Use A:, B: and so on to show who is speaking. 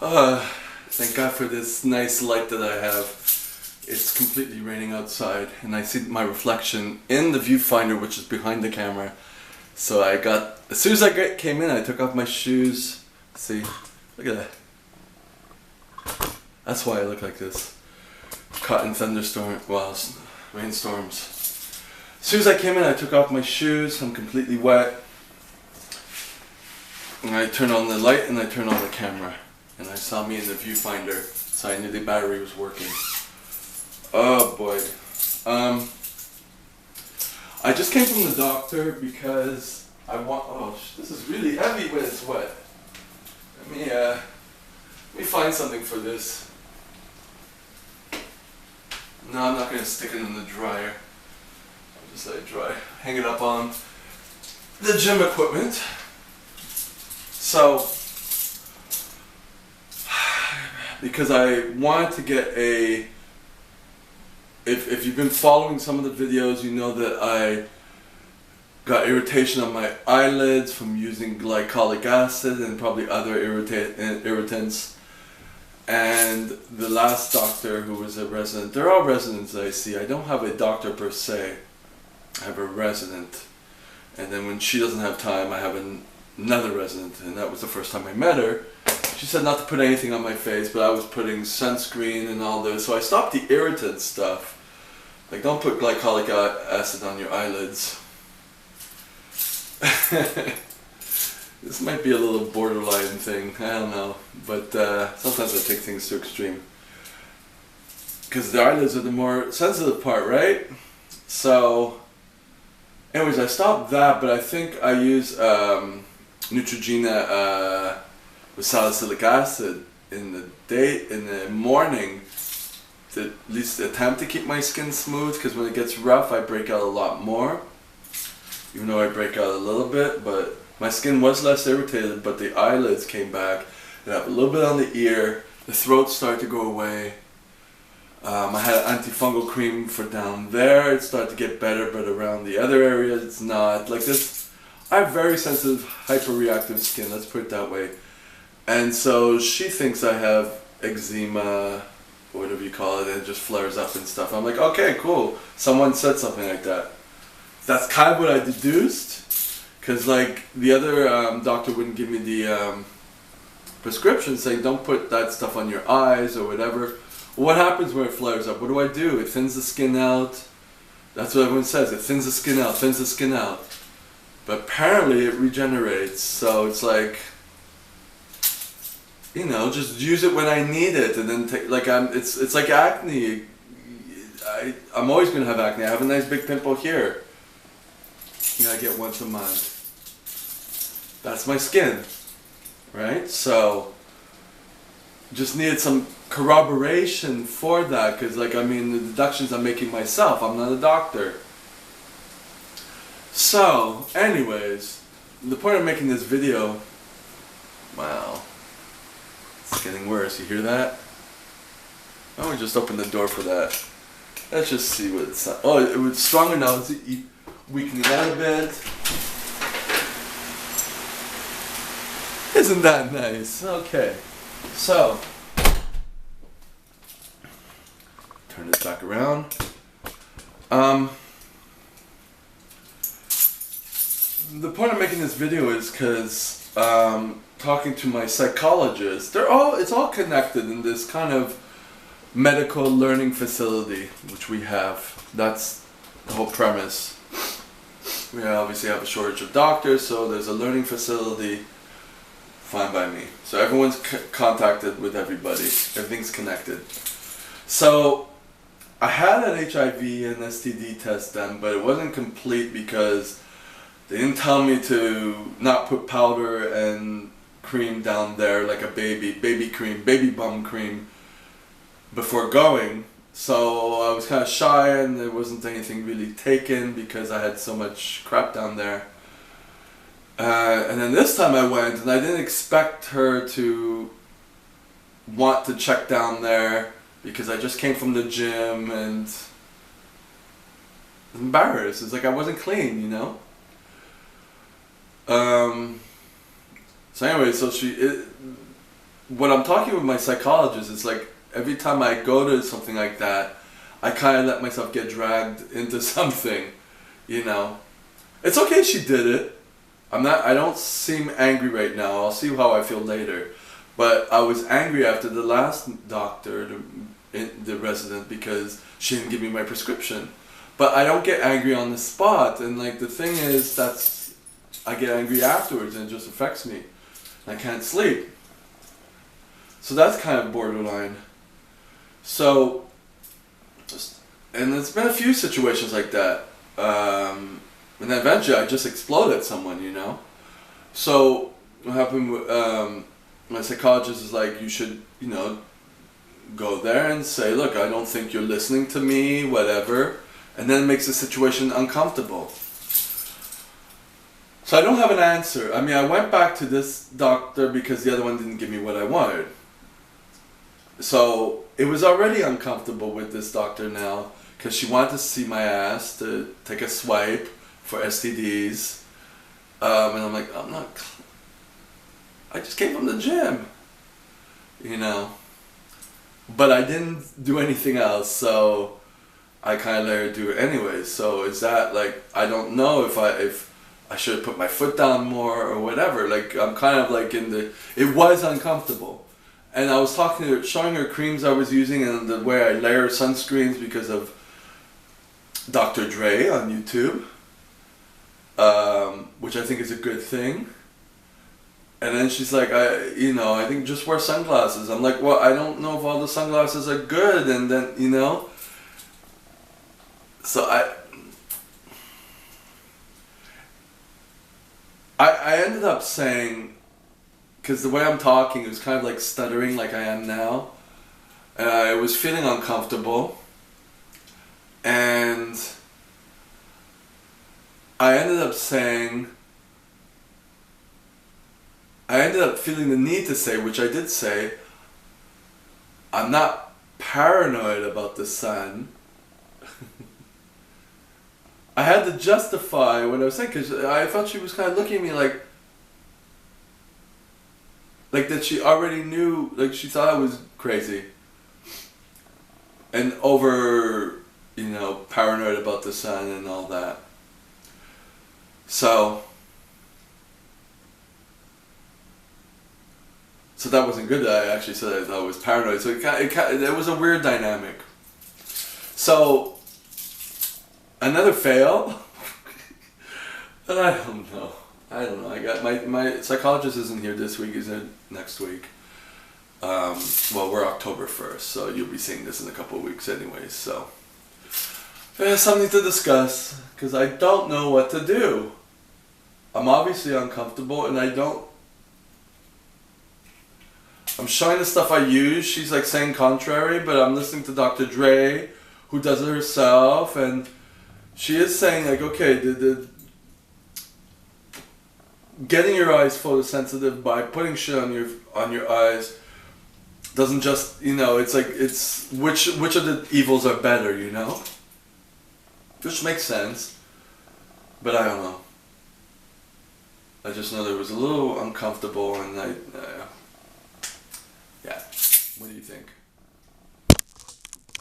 A: Thank God for this nice light that I have. It's completely raining outside and I see my reflection in the viewfinder, which is behind the camera. So as soon as I came in, I took off my shoes. See, look at that. That's why I look like this. Caught in rainstorms. As soon as I came in, I took off my shoes. I'm completely wet. And I turned on the light and I turned on the camera. And I saw me in the viewfinder, so I knew the battery was working. Oh boy. I just came from the doctor because this is really heavy when it's wet. Let me find something for this. No, I'm not going to stick it in the dryer. I'll just let it dry. Hang it up on the gym equipment. So, because I wanted to get if you've been following some of the videos, you know that I got irritation on my eyelids from using glycolic acid and probably other irritants. And the last doctor, who was a resident, they're all residents that I see. I don't have a doctor per se. I have a resident. And then when she doesn't have time, I have another resident. And that was the first time I met her. She said not to put anything on my face, but I was putting sunscreen and all this. So I stopped the irritant stuff. Like, don't put glycolic acid on your eyelids. This might be a little borderline thing, I don't know. But sometimes I take things to extreme. Because the eyelids are the more sensitive part, right? So, anyways, I stopped that, but I think I use Neutrogena with salicylic acid in the morning to at least attempt to keep my skin smooth, because when it gets rough I break out a lot more, even though I break out a little bit. But my skin was less irritated, but the eyelids came back, and I have a little bit on the ear, the throat started to go away. I had an antifungal cream for down there, it started to get better, but around the other areas it's not. Like this, I have very sensitive, hyperreactive skin, let's put it that way. And so she thinks I have eczema, or whatever you call it, and it just flares up and stuff. I'm like, okay, cool. Someone said something like that. That's kind of what I deduced, because like the other doctor wouldn't give me the prescription saying don't put that stuff on your eyes or whatever. What happens when it flares up? What do? It thins the skin out. That's what everyone says. It thins the skin out, thins the skin out. But apparently it regenerates. So it's like, you know, just use it when I need it, and then take, like it's like acne. I'm always gonna have acne. I have a nice big pimple here. I get once a month. That's my skin, right? So just needed some corroboration for that, because the deductions I'm making myself. I'm not a doctor. So, anyways, the point of making this video. Wow. It's getting worse, you hear that? Oh, we just opened the door for that. Let's just see what it's... Oh, it was stronger now. It's weakening out a bit. Isn't that nice? Okay. So, turn this back around. The point of making this video is because talking to my psychologist, it's all connected in this kind of medical learning facility which we have. That's the whole premise. We obviously have a shortage of doctors, so there's a learning facility. Fine by me. So everyone's contacted with everybody. Everything's connected. So I had an HIV and STD test done, but it wasn't complete because they didn't tell me to not put powder and cream down there like a baby cream, baby bum cream before going. So I was kind of shy, and there wasn't anything really taken because I had so much crap down there. And then this time I went, and I didn't expect her to want to check down there because I just came from the gym and embarrassed. It's like I wasn't clean, you know? So anyway, so what I'm talking with my psychologist is like every time I go to something like that, I kind of let myself get dragged into something, you know. It's okay she did it. I don't seem angry right now. I'll see how I feel later. But I was angry after the last doctor, the resident, because she didn't give me my prescription. But I don't get angry on the spot. And like the thing is, I get angry afterwards and it just affects me. I can't sleep. So that's kind of borderline. So, and there's been a few situations like that. And then eventually I just explode at someone, you know? So, what happened with, my psychologist is like, you should, you know, go there and say, look, I don't think you're listening to me, whatever. And then it makes the situation uncomfortable. So I don't have an answer. I mean, I went back to this doctor because the other one didn't give me what I wanted. So it was already uncomfortable with this doctor now because she wanted to see my ass to take a swipe for STDs. And I'm like, I just came from the gym, you know. But I didn't do anything else, so I kind of let her do it anyway. So is that like, I don't know if I should have put my foot down more or whatever. Like I'm kind of like it was uncomfortable. And I was talking to her, showing her creams I was using and the way I layer sunscreens because of Dr. Dre on YouTube. Which I think is a good thing. And then she's like, I think just wear sunglasses. I'm like, well, I don't know if all the sunglasses are good. And then, you know, so I ended up saying, because the way I'm talking is kind of like stuttering like I am now. And I was feeling uncomfortable. And I ended up feeling the need to say, which I did say, I'm not paranoid about the sun. I had to justify what I was saying because I felt she was kind of looking at me like that she already knew, like she thought I was crazy. And over, you know, paranoid about the sun and all that. So that wasn't good that I actually said I thought I was paranoid. So it was a weird dynamic. So, another fail? I don't know. I got my psychologist isn't here this week, he's here next week. Well, we're October 1st, so you'll be seeing this in a couple of weeks anyways, so. Something to discuss, because I don't know what to do. I'm obviously uncomfortable, and I'm showing the stuff I use, she's like saying contrary, but I'm listening to Dr. Dre, who does it herself, and she is saying like, okay, the getting your eyes photosensitive by putting shit on your eyes doesn't just, you know, it's like, it's which of the evils are better, you know? Which makes sense, but I don't know. I just know that it was a little uncomfortable, and yeah. What do you think?